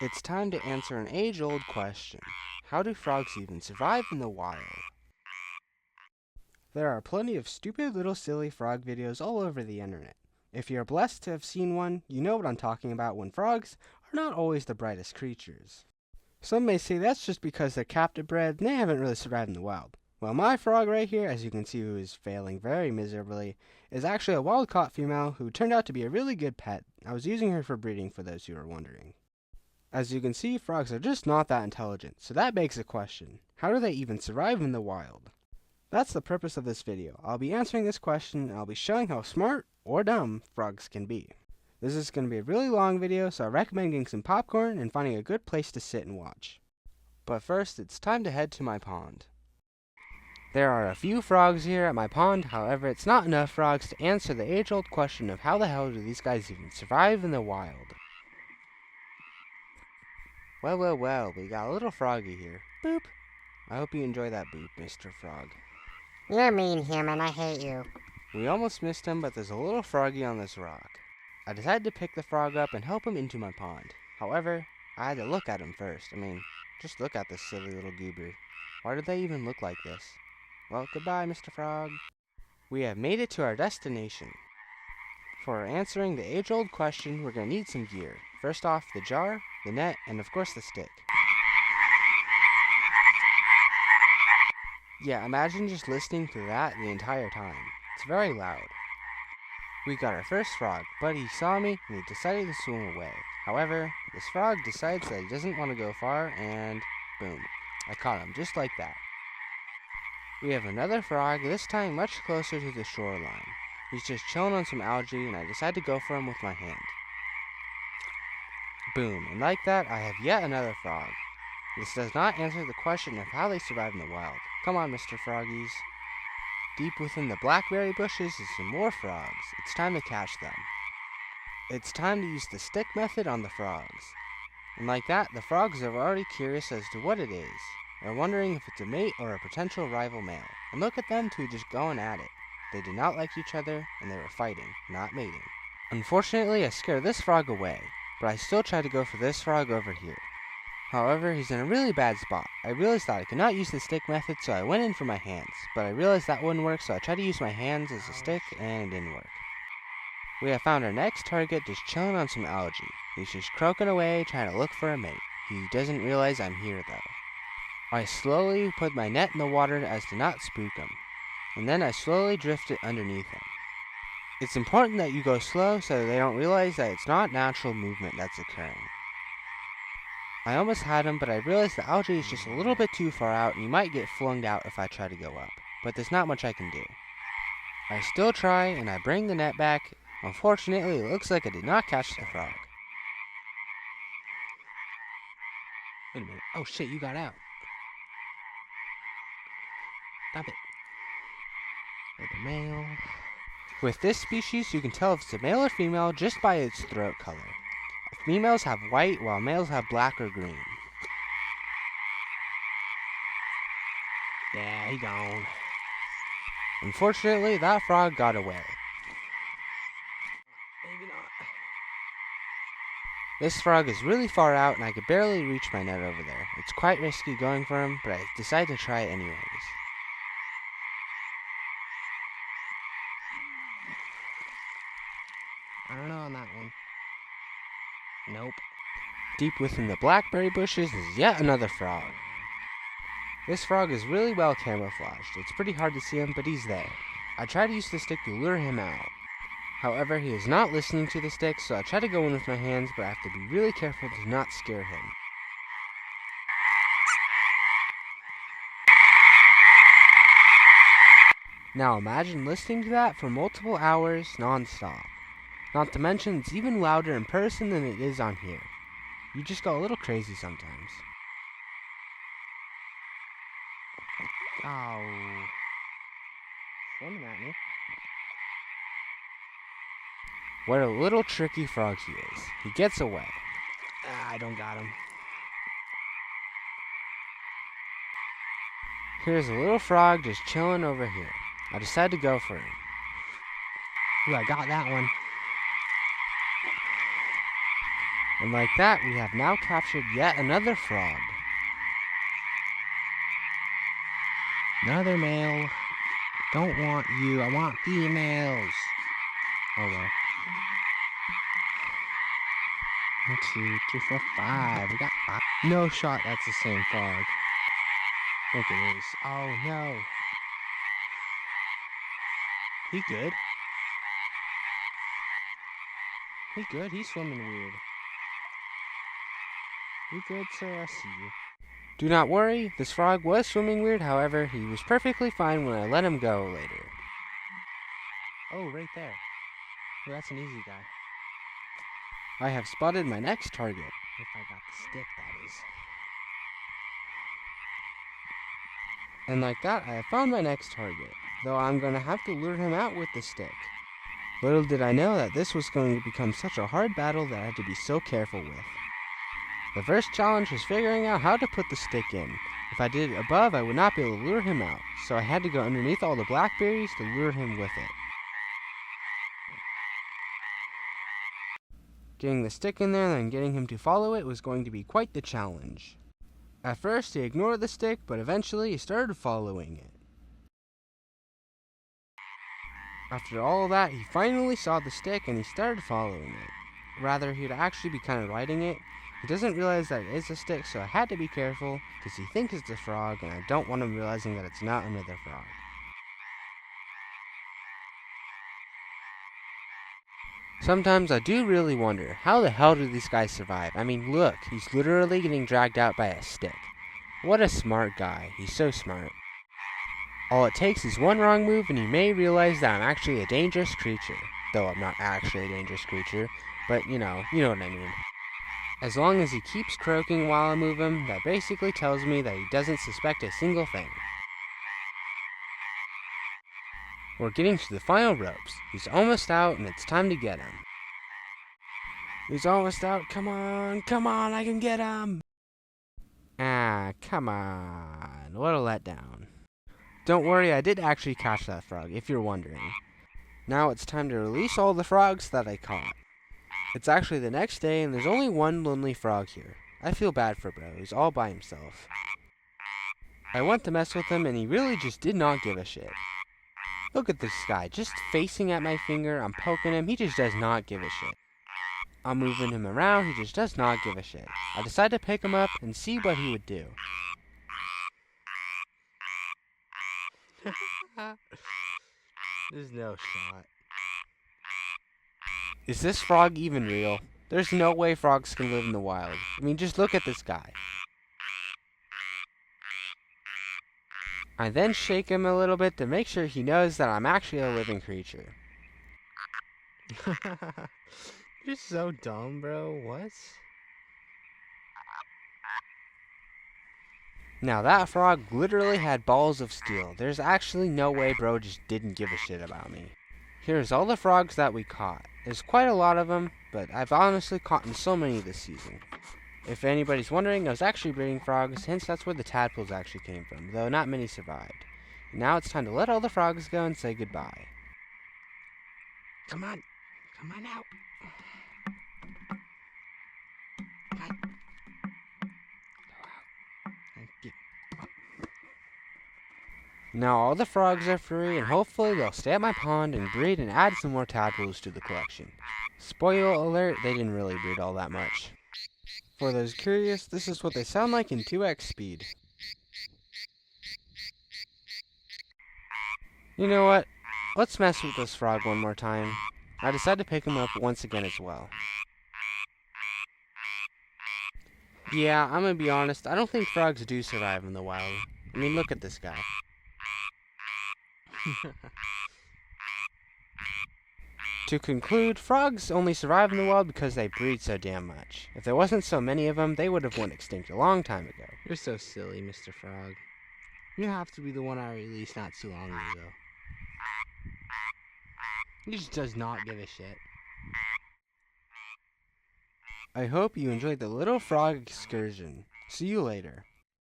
It's time to answer an age-old question. How do frogs even survive in the wild? There are plenty of stupid little silly frog videos all over the internet. If you're blessed to have seen one, you know what I'm talking about when frogs are not always the brightest creatures. Some may say that's just because they're captive bred and they haven't really survived in the wild. Well, my frog right here, as you can see who is failing very miserably, is actually a wild-caught female who turned out to be a really good pet. I was using her for breeding for those who are wondering. As you can see, frogs are just not that intelligent, so that begs the question, how do they even survive in the wild? That's the purpose of this video. I'll be answering this question, and I'll be showing how smart, or dumb, frogs can be. This is going to be a really long video, so I recommend getting some popcorn and finding a good place to sit and watch. But first, it's time to head to my pond. There are a few frogs here at my pond, however, it's not enough frogs to answer the age-old question of how the hell do these guys even survive in the wild. Well, we got a little froggy here. Boop. I hope you enjoy that boop, Mr. Frog. You're mean, human. I hate you. We almost missed him, but there's a little froggy on this rock. I decided to pick the frog up and help him into my pond. However, I had to look at him first. Just look at this silly little goober. Why do they even look like this? Well, goodbye, Mr. Frog. We have made it to our destination. For answering the age-old question, we're going to need some gear. First off, the jar, the net, and of course the stick. Yeah, imagine just listening to that the entire time. It's very loud. We got our first frog, but he saw me and he decided to swim away. However, this frog decides that he doesn't want to go far, and boom, I caught him just like that. We have another frog, this time much closer to the shoreline. He's just chilling on some algae, and I decide to go for him with my hand. Boom, and like that, I have yet another frog. This does not answer the question of how they survive in the wild. Come on, Mr. Froggies. Deep within the blackberry bushes is some more frogs. It's time to catch them. It's time to use the stick method on the frogs. And like that, the frogs are already curious as to what it is. They're wondering if it's a mate or a potential rival male. And look at them two just going at it. They did not like each other, and they were fighting, not mating. Unfortunately, I scared this frog away, but I still tried to go for this frog over here. However, he's in a really bad spot. I realized that I could not use the stick method, so I went in for my hands. But I realized that wouldn't work, so I tried to use my hands as a stick, and it didn't work. We have found our next target just chilling on some algae. He's just croaking away, trying to look for a mate. He doesn't realize I'm here, though. I slowly put my net in the water as to not spook him. And then I slowly drifted underneath him. It's important that you go slow so they don't realize that it's not natural movement that's occurring. I almost had him, but I realized the algae is just a little bit too far out and he might get flung out if I try to go up. But there's not much I can do. I still try and I bring the net back. Unfortunately, it looks like I did not catch the frog. Wait a minute. Oh shit, you got out. Stop it. The male. With this species, you can tell if it's a male or female just by its throat color. Females have white, while males have black or green. Yeah, he gone. Unfortunately, that frog got away. Maybe not. This frog is really far out, and I could barely reach my net over there. It's quite risky going for him, but I decided to try it anyways. I don't know on that one. Nope. Deep within the blackberry bushes is yet another frog. This frog is really well camouflaged. It's pretty hard to see him, but he's there. I try to use the stick to lure him out. However, he is not listening to the stick, so I try to go in with my hands, but I have to be really careful to not scare him. Now imagine listening to that for multiple hours non-stop. Not to mention, it's even louder in person than it is on here. You just go a little crazy sometimes. Oh. Swimming at me. What a little tricky frog he is. He gets away. I don't got him. Here's a little frog just chilling over here. I decided to go for him. Ooh, I got that one. And like that, we have now captured yet another frog. Another male. Don't want you. I want females. Oh well. 1, 2, 3, 4, 5. We got 5. No shot. That's the same frog. I think it is. Oh no. He good? He good? He's swimming weird. You good, sir? I see you. Do not worry, this frog was swimming weird, however, he was perfectly fine when I let him go later. Oh, right there. Well, that's an easy guy. I have spotted my next target. If I got the stick, that is. And like that, I have found my next target, though I'm going to have to lure him out with the stick. Little did I know that this was going to become such a hard battle that I had to be so careful with. The first challenge was figuring out how to put the stick in. If I did it above, I would not be able to lure him out, so I had to go underneath all the blackberries to lure him with it. Getting the stick in there and then getting him to follow it was going to be quite the challenge. At first, he ignored the stick, but eventually he started following it. After all of that, he finally saw the stick and he started following it. Rather, he'd actually be kind of riding it. He doesn't realize that it is a stick, so I had to be careful, because he thinks it's a frog, and I don't want him realizing that it's not another frog. Sometimes I do really wonder, how the hell do these guys survive? I mean, look, he's literally getting dragged out by a stick. What a smart guy. He's so smart. All it takes is one wrong move, and he may realize that I'm actually a dangerous creature. Though I'm not actually a dangerous creature, but you know what I mean. As long as he keeps croaking while I move him, that basically tells me that he doesn't suspect a single thing. We're getting to the final ropes. He's almost out, and it's time to get him. He's almost out. Come on, I can get him! Ah, come on. What a letdown. Don't worry, I did actually catch that frog, if you're wondering. Now it's time to release all the frogs that I caught. It's actually the next day, and there's only one lonely frog here. I feel bad for bro, he's all by himself. I went to mess with him, and he really just did not give a shit. Look at this guy, just facing at my finger, I'm poking him, he just does not give a shit. I'm moving him around, he just does not give a shit. I decided to pick him up and see what he would do. There's no shot. Is this frog even real? There's no way frogs can live in the wild. I mean, just look at this guy. I then shake him a little bit to make sure he knows that I'm actually a living creature. You're so dumb, bro. What? Now that frog literally had balls of steel. There's actually no way bro just didn't give a shit about me. Here's all the frogs that we caught. There's quite a lot of them, but I've honestly caught so many this season. If anybody's wondering, I was actually breeding frogs, hence that's where the tadpoles actually came from, though not many survived. Now it's time to let all the frogs go and say goodbye. Come on out. Come on. Go out. And get up. Now all the frogs are free, and hopefully they'll stay at my pond and breed and add some more tadpoles to the collection. Spoiler alert, they didn't really breed all that much. For those curious, this is what they sound like in 2x speed. You know what? Let's mess with this frog one more time. I decided to pick him up once again as well. Yeah, I'm gonna be honest, I don't think frogs do survive in the wild. I mean, look at this guy. To conclude, frogs only survive in the wild because they breed so damn much. If there wasn't so many of them, they would have went extinct a long time ago. You're so silly, Mr. Frog. You have to be the one I released not too long ago. He just does not give a shit. I hope you enjoyed the little frog excursion. See you later.